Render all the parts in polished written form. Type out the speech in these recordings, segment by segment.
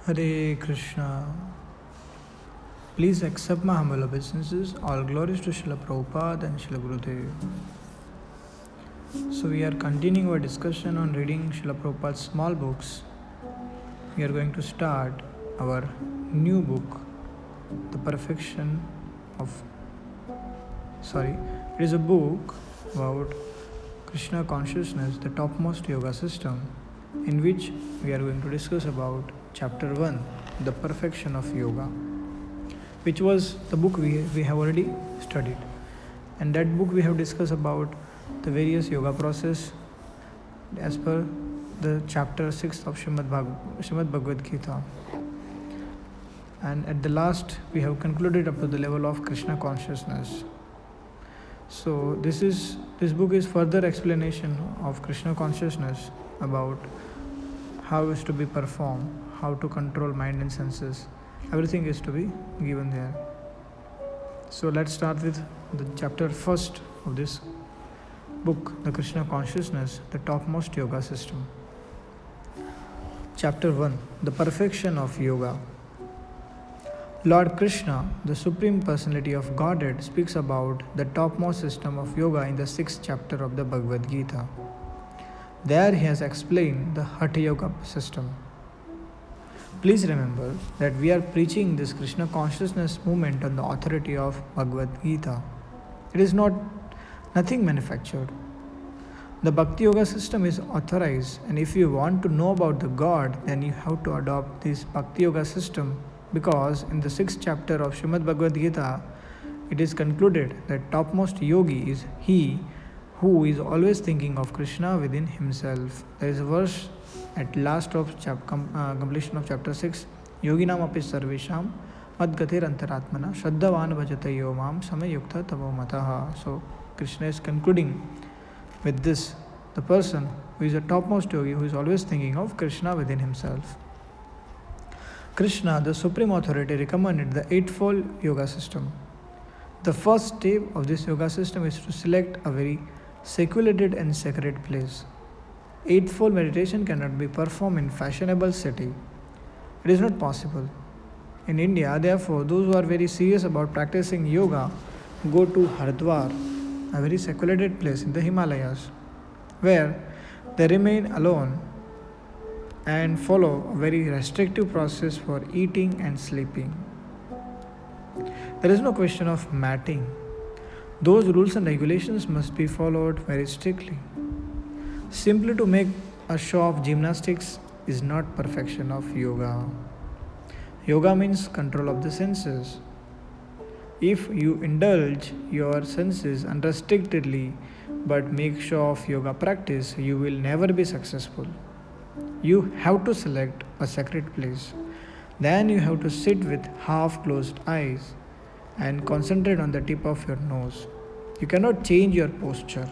Hare Krishna. Please accept my humble obeisances. All glories to Srila Prabhupada and Srila Gurudev. So we are continuing our discussion on reading Srila Prabhupada's small books. We are going to start our new book, The Perfection of... it is a book about Krishna consciousness, the topmost yoga system, in which we are going to discuss about Chapter 1, The Perfection of Yoga, which was the book we have already studied. And that book we have discussed about the various yoga process as per the chapter 6 of Srimad Bhagavad Gita. And at the last, we have concluded up to the level of Krishna consciousness. So this book is further explanation of Krishna consciousness about how is to be performed, how to control mind and senses. Everything is to be given there. So let's start with the chapter first of this book, the Krishna consciousness, the topmost yoga system. Chapter 1, the perfection of yoga. Lord Krishna, the Supreme Personality of Godhead, speaks about the topmost system of yoga in the 6th chapter of the Bhagavad Gita. There he has explained the Hatha Yoga system. Please remember that we are preaching this Krishna consciousness movement on the authority of Bhagavad Gita. It is nothing manufactured. The Bhakti Yoga system is authorized, and if you want to know about the God, then you have to adopt this Bhakti Yoga system, because in the 6th chapter of Srimad Bhagavad Gita, it is concluded that topmost yogi is he who is always thinking of Krishna within himself. There is a verse at last of completion of chapter 6, Yoginam api sarvesham madgatir antaratmana shraddhavan bhajate yo mam samayukta tavo mataha. So Krishna is concluding with this, the person who is a topmost yogi, who is always thinking of Krishna within himself. Krishna, the Supreme Authority, recommended the Eightfold Yoga system. The first step of this yoga system is to select a very secluded and sacred place. Eightfold meditation cannot be performed in fashionable city. It is not possible. In India, therefore, those who are very serious about practicing yoga go to Haridwar, a very secluded place in the Himalayas, where they remain alone and follow a very restrictive process for eating and sleeping. There is no question of matting. Those rules and regulations must be followed very strictly. Simply to make a show of gymnastics is not perfection of yoga. Yoga means control of the senses. If you indulge your senses unrestrictedly but make show of yoga practice, you will never be successful. You have to select a sacred place. Then you have to sit with half closed eyes and concentrate on the tip of your nose. You cannot change your posture.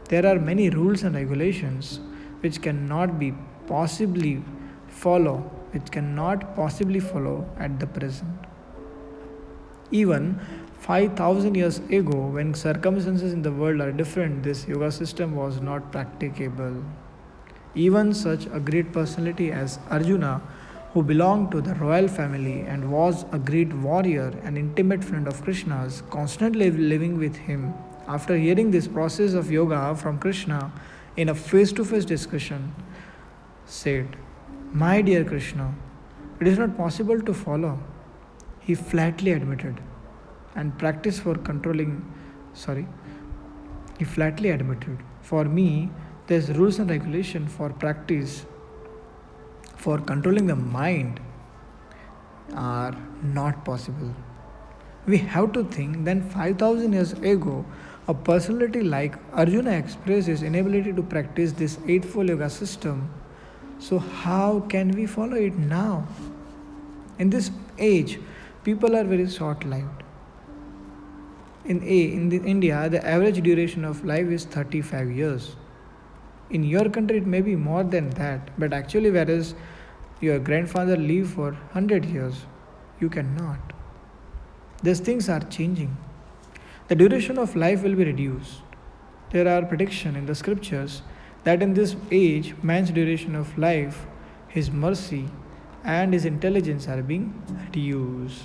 There are many rules and regulations which cannot possibly follow at the present. Even 5,000 years ago, when circumstances in the world are different, this yoga system was not practicable. Even such a great personality as Arjuna, who belonged to the royal family and was a great warrior and intimate friend of Krishna's, constantly living with him, after hearing this process of yoga from Krishna in a face-to-face discussion, said, "My dear Krishna, it is not possible to follow." He flatly admitted, "For me, there's rules and regulation for practice for controlling the mind are not possible." We have to think then 5,000 years ago, a personality like Arjuna expressed his inability to practice this Eightfold Yoga system. So how can we follow it now? In this age, people are very short-lived. In India, the average duration of life is 35 years. In your country, it may be more than that, but actually, whereas your grandfather lived for 100 years, you cannot. These things are changing. The duration of life will be reduced. There are predictions in the scriptures that in this age, man's duration of life, his mercy, and his intelligence are being reduced.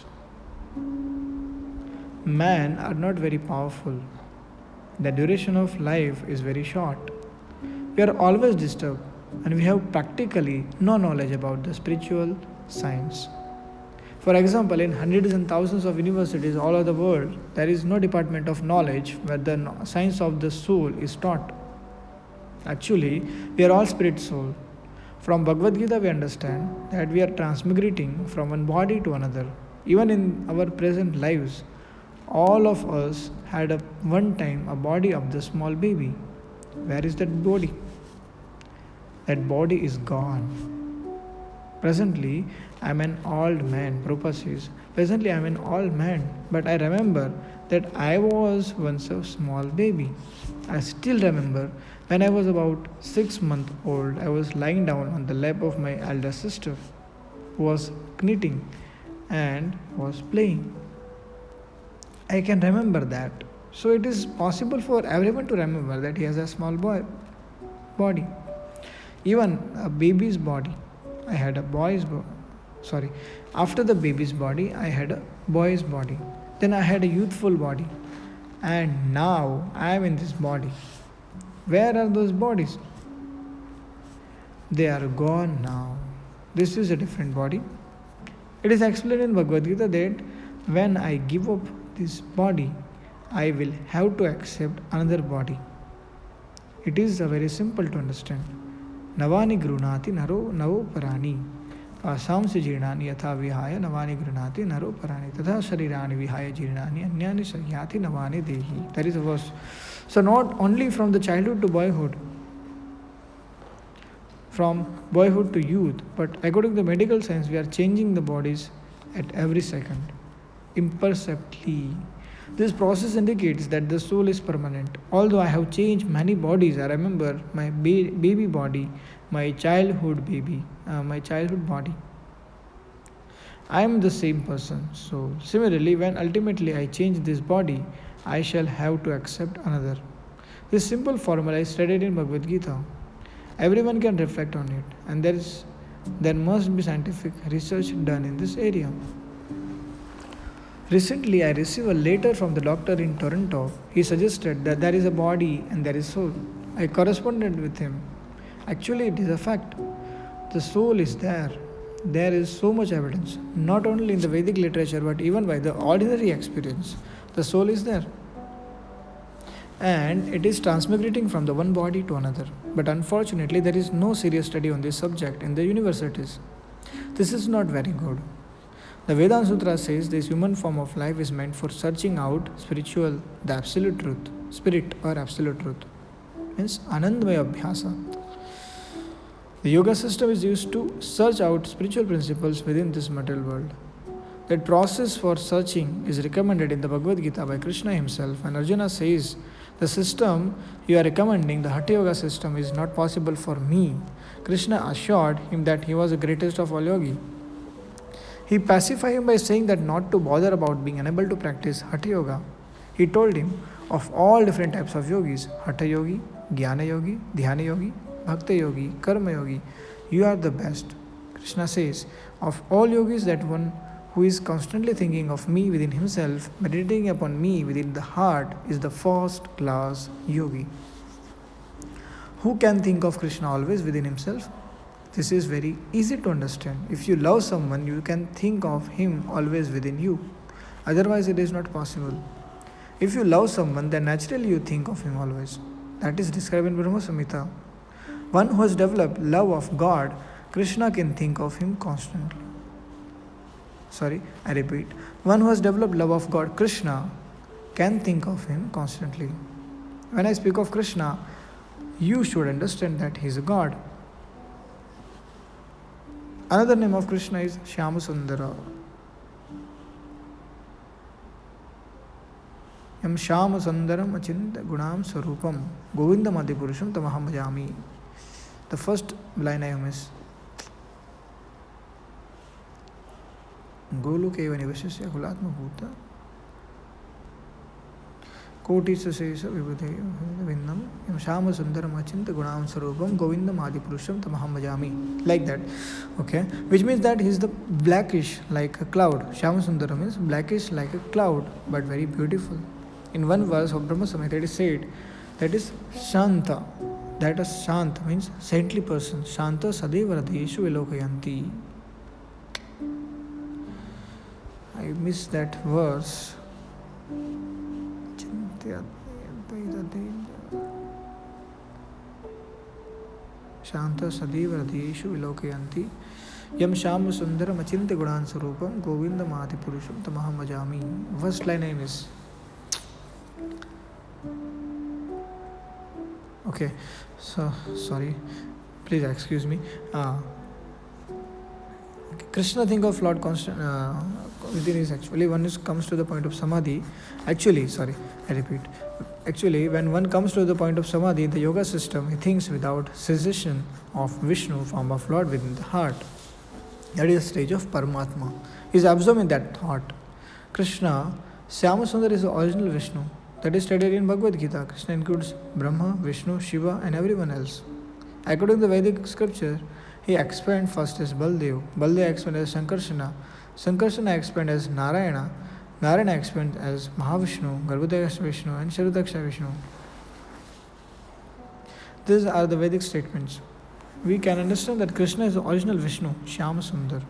Men are not very powerful. The duration of life is very short. We are always disturbed, and we have practically no knowledge about the spiritual science. For example, in hundreds and thousands of universities all over the world, there is no department of knowledge where the science of the soul is taught. Actually, we are all spirit soul. From Bhagavad Gita, we understand that we are transmigrating from one body to another. Even in our present lives, all of us had at one time a body of the small baby. Where is that body? That body is gone. Presently, I am an old man. Prabhupada says, presently I am an old man, but I remember that I was once a small baby. I still remember when I was about 6 months old, I was lying down on the lap of my elder sister, who was knitting and was playing. I can remember that. So it is possible for everyone to remember that he has a small body. Even a baby's body. I had a after the baby's body, I had a boy's body. Then I had a youthful body. And now I am in this body. Where are those bodies? They are gone now. This is a different body. It is explained in Bhagavad Gita that when I give up this body, I will have to accept another body. It is very simple to understand. Navani grunati naro navo parani. Asamsi jirnani yatha vihaya navani grunati naro parani. Tatha sharirani vihaya jirnani anyani sahyati navani dehi. That is a verse. So not only from the childhood to boyhood, from boyhood to youth, but according to the medical science, we are changing the bodies at every second, imperceptibly. This process indicates that the soul is permanent. Although I have changed many bodies, I remember my baby body, my childhood body. I am the same person. So similarly, when ultimately I change this body, I shall have to accept another. This simple formula is studied in Bhagavad Gita. Everyone can reflect on it, and there must be scientific research done in this area. Recently, I received a letter from the doctor in Toronto. He suggested that there is a body and there is soul. I corresponded with him. Actually, it is a fact. The soul is there. There is so much evidence, not only in the Vedic literature, but even by the ordinary experience. The soul is there. And it is transmigrating from the one body to another. But unfortunately, there is no serious study on this subject in the universities. This is not very good. The Vedanta Sutra says this human form of life is meant for searching out the absolute truth, spirit or absolute truth. Means Anandmaya Abhyasa. The yoga system is used to search out spiritual principles within this material world. That process for searching is recommended in the Bhagavad Gita by Krishna himself, and Arjuna says, the system you are recommending, the Hatha Yoga system, is not possible for me. Krishna assured him that he was the greatest of all yogis. He pacified him by saying that not to bother about being unable to practice Hatha Yoga. He told him of all different types of yogis, Hatha Yogi, Jnana Yogi, Dhyana Yogi, Bhakta Yogi, Karma Yogi, you are the best. Krishna says, of all yogis, that one who is constantly thinking of me within himself, meditating upon me within the heart, is the first class yogi. Who can think of Krishna always within himself? This is very easy to understand. If you love someone, you can think of him always within you. Otherwise, it is not possible. If you love someone, then naturally you think of him always. That is described in Brahma Samhita. One who has developed love of God, Krishna, can think of him constantly. I repeat. One who has developed love of God, Krishna, can think of him constantly. When I speak of Krishna, you should understand that he is a God. Another name of Krishna is Shyama Sundara. Yam Shyama Sundaram Achinta Gunam Sarupam Govindam Adipurusham Tamaham Bhajami. The first line I miss. Goluke Nivasya Kulatma Bhuta. Kotisasesa Vibhude Vinnam Yam Shama Sundaram Achinta Gunam Sarupam Govindam Adipurusham Tamaham Bhajami. Like that. Okay. Which means that he is the blackish like a cloud. Shama Sundaram is blackish like a cloud, but very beautiful. In one verse of Brahma Samhita it is said that is Shanta. That is Shant means saintly person. Shanta Sadeva Radeshu Vilokayanti. I missed that verse. Shanta Sadeva Radeshu Vilokayanti Yam Shama Sundaram Achinta Gunan Sarupam Govinda Mati Purusham Tamaham Bhajami. First line name is okay. So sorry, please excuse me. Krishna think of Lord constant within is actually one comes to the point of samadhi. Actually, sorry, I repeat. Actually, when one comes to the point of samadhi in the yoga system, he thinks without cessation of Vishnu, form of Lord within the heart. That is the stage of Paramatma. He is absorbed in that thought. Krishna, Syamasundar is the original Vishnu. That is stated in Bhagavad Gita. Krishna includes Brahma, Vishnu, Shiva and everyone else. According to the Vedic scripture, he explained first as Baldev. Baldev explained as Sankarsana. Sankarsana explained as Narayana. Narayana explained as Mahavishnu, Garbhodaya Vishnu and Sharudaksha Vishnu. These are the Vedic statements. We can understand that Krishna is the original Vishnu, Shyama Sundar.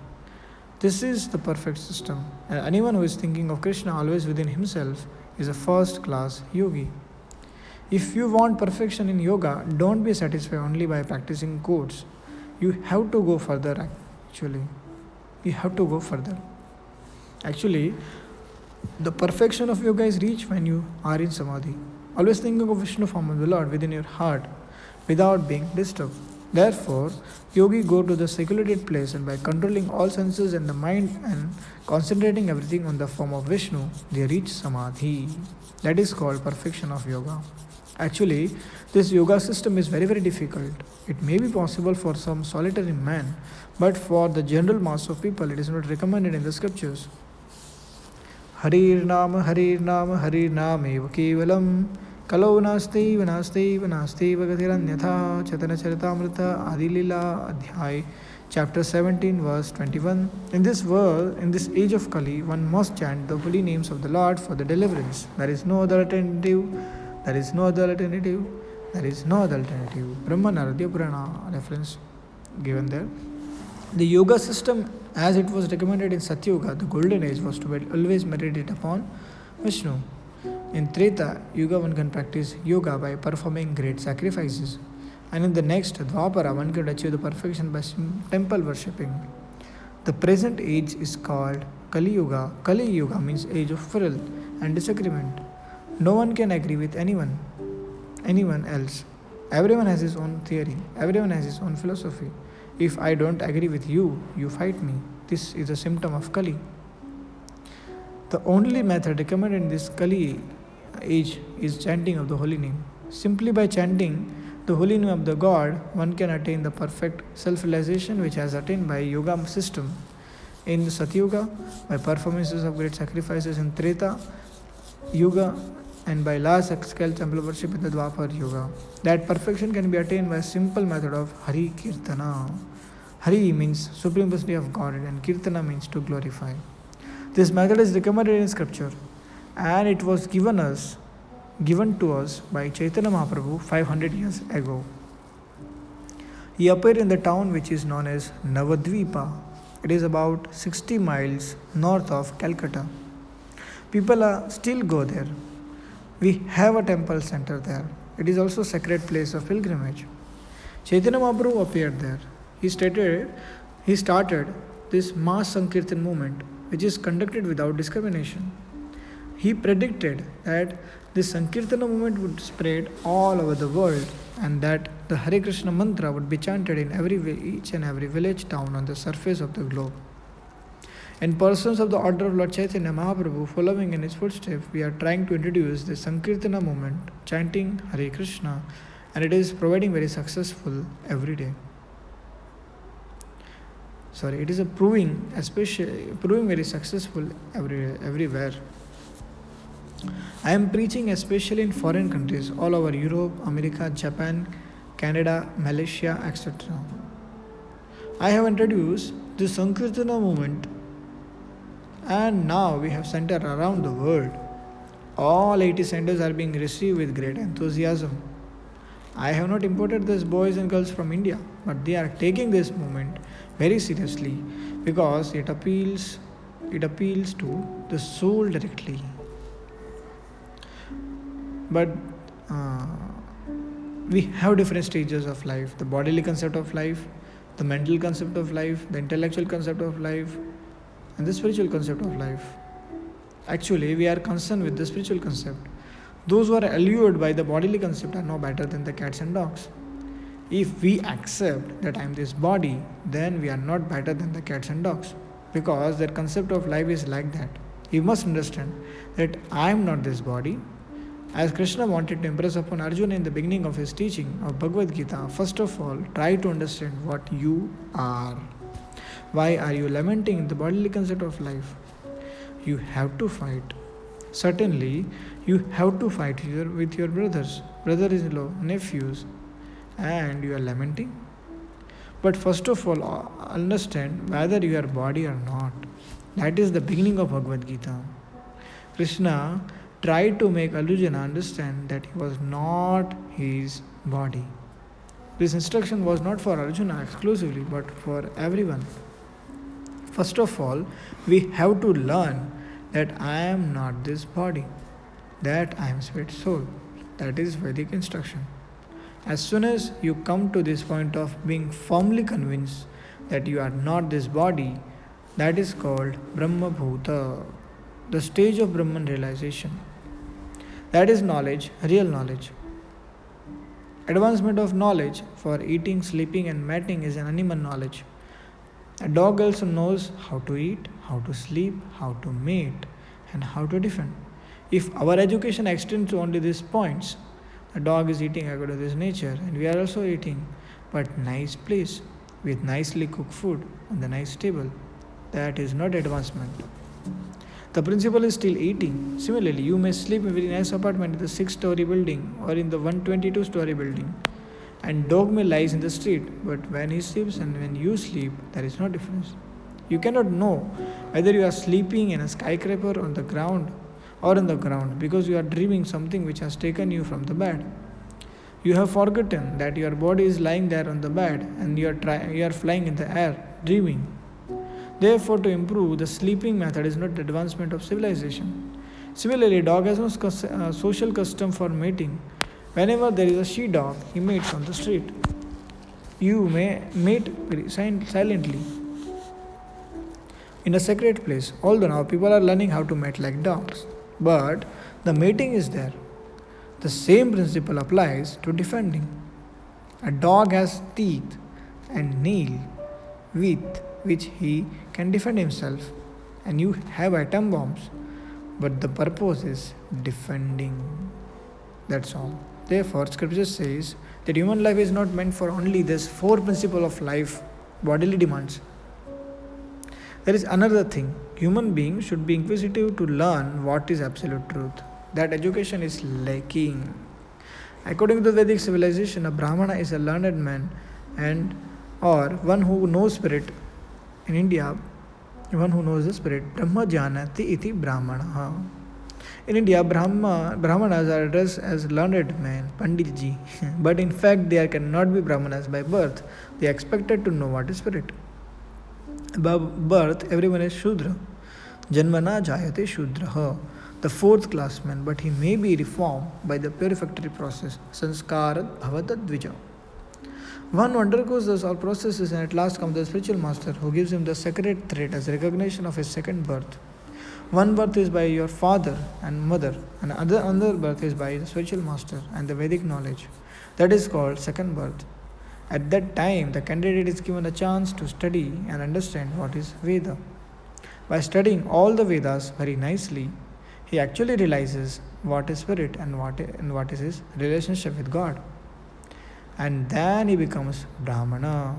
This is the perfect system. And anyone who is thinking of Krishna always within himself is a first-class yogi. If you want perfection in yoga, don't be satisfied only by practicing codes. You have to go further actually. You have to go further. Actually, the perfection of yoga is reached when you are in samadhi. Always thinking of Vishnu form of the Lord within your heart without being disturbed. Therefore, yogi go to the secluded place and by controlling all senses and the mind and concentrating everything on the form of Vishnu, they reach samadhi. That is called perfection of yoga. Actually, this yoga system is very, very difficult. It may be possible for some solitary man, but for the general mass of people, it is not recommended in the scriptures. Harir Nama, Harir Nama, Harir Nama eva kevalam Kalau Nasti, Vanasti, Vanasti, Vagatiranyatha, Chatana Charitamrita, Adilila, Adhyay, chapter 17, verse 21. In this age of Kali, one must chant the holy names of the Lord for the deliverance. There is no other alternative. There is no other alternative. There is no other alternative. Brahma Naradya Purana reference given there. The yoga system, as it was recommended in Satyuga, the golden age, was to always meditate upon Vishnu. In Treta Yuga, one can practice yoga by performing great sacrifices. And in the next Dwapara, one can achieve the perfection by temple worshipping. The present age is called Kali Yuga. Kali Yuga means age of filth and disagreement. No one can agree with anyone else. Everyone has his own theory. Everyone has his own philosophy. If I don't agree with you, you fight me. This is a symptom of Kali. The only method recommended in this Kali age is chanting of the holy name. Simply by chanting the holy name of the God, one can attain the perfect self-realization which has attained by yoga system. In the Satyuga, by performances of great sacrifices in Treta Yuga, and by large-scale temple worship in the Dwapar Yuga. That perfection can be attained by a simple method of Hari Kirtana. Hari means supreme personality of God and Kirtana means to glorify. This method is recommended in scripture and it was given to us by Chaitanya Mahaprabhu 500 years ago. He appeared in the town which is known as Navadvipa. It is about 60 miles north of Calcutta. People still go there. We have a temple center there. It is also a sacred place of pilgrimage. Chaitanya Mahaprabhu appeared there. He started this mass Sankirtan movement which is conducted without discrimination. He predicted that this Sankirtana movement would spread all over the world and that the Hare Krishna mantra would be chanted in each and every village town on the surface of the globe. In persons of the order of Lord Chaitanya Mahaprabhu following in his footsteps, we are trying to introduce the Sankirtana movement, chanting Hare Krishna, and it is proving very successful every day. It is proving very successful everywhere. I am preaching especially in foreign countries all over Europe, America, Japan, Canada, Malaysia, etc. I have introduced the Sankirtana movement and now we have center around the world. All 80 centers are being received with great enthusiasm. I have not imported these boys and girls from India, but they are taking this movement very seriously because it appeals to the soul directly. But uh, we have different stages of life: the bodily concept of life, the mental concept of life, the intellectual concept of life, and the spiritual concept of life. Actually, we are concerned with the spiritual concept. Those who are allured by the bodily concept are no better than the cats and dogs. If we accept that I am this body, then we are not better than the cats and dogs because their concept of life is like that. You must understand that I am not this body. As Krishna wanted to impress upon Arjuna in the beginning of his teaching of Bhagavad Gita, first of all, try to understand what you are. Why are you lamenting in the bodily concept of life? You have to fight. Certainly, you have to fight with your brother-in-law, nephews, and you are lamenting. But first of all, understand whether you are body or not. That is the beginning of Bhagavad Gita. Krishna tried to make Arjuna understand that he was not his body. This instruction was not for Arjuna exclusively, but for everyone. First of all, we have to learn that I am not this body, that I am spirit soul. That is Vedic instruction. As soon as you come to this point of being firmly convinced that you are not this body, that is called Brahma Bhuta, the stage of Brahman realization. That is knowledge, real knowledge. Advancement of knowledge for eating, sleeping, and mating is an animal knowledge. A dog also knows how to eat, how to sleep, how to mate, and how to defend. If our education extends to only these points, the dog is eating according to his nature, and we are also eating, but nice place with nicely cooked food on the nice table. That is not advancement. The principle is still eating. Similarly, you may sleep in a very nice apartment in the 6-story building or in the 122-story building, and dog may lies in the street, but when he sleeps and when you sleep, there is no difference. You cannot know whether you are sleeping in a skyscraper on the ground or on the ground because you are dreaming something which has taken you from the bed. You have forgotten that your body is lying there on the bed and you are flying in the air, dreaming. Therefore, to improve, the sleeping method is not the advancement of civilization. Similarly, dog has no social custom for mating. Whenever there is a she-dog, he mates on the street. You may mate very silently in a sacred place, although now people are learning how to mate like dogs. But the mating is there. The same principle applies to defending. A dog has teeth and nail with which he can defend himself, and you have atom bombs, but the purpose is defending. That's all. Therefore, scripture says that human life is not meant for only this 4 principles of life, bodily demands. There is another thing. Human beings should be inquisitive to learn what is absolute truth. That education is lacking. According to the Vedic civilization, a Brahmana is a learned man and or one who knows spirit. In India, one who knows the spirit, Brahma Janati iti Brahmana. In India, Brahmanas are addressed as learned men, Panditji. But in fact, they cannot be Brahmanas by birth. They are expected to know what is spirit. By birth, everyone is Shudra. Janmana Jayate Shudraha, the 4th class man, but he may be reformed by the purificatory process. Sanskarat Bhavata Dvija. One undergoes those all processes and at last comes the spiritual master who gives him the sacred thread as recognition of his second birth. One birth is by your father and mother, and another birth is by the spiritual master and the Vedic knowledge. That is called second birth. At that time, the candidate is given a chance to study and understand what is Veda. By studying all the Vedas very nicely, he actually realizes what is spirit and what is his relationship with God. And then he becomes Brahmana.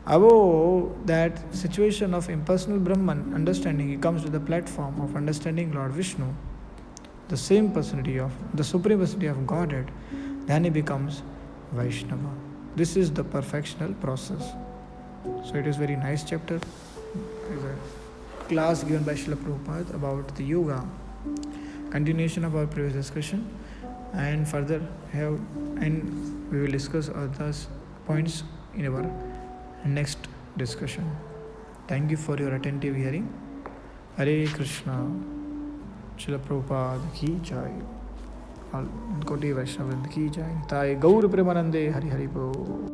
Above that situation of impersonal Brahman understanding, he comes to the platform of understanding Lord Vishnu. the same personality of the Supreme Personality of Godhead, then he becomes Vaishnava. This is the perfectional process. So it is very nice chapter. It is a class given by Srila Prabhupada about the yoga. Continuation of our previous discussion, and further we will discuss other points in our next discussion. Thank you for your attentive hearing. Hare Krishna. Srila Prabhupada ki jai. Koti Vaishnava ki jai. Tai Gaur Premanande Hari Hari Bo.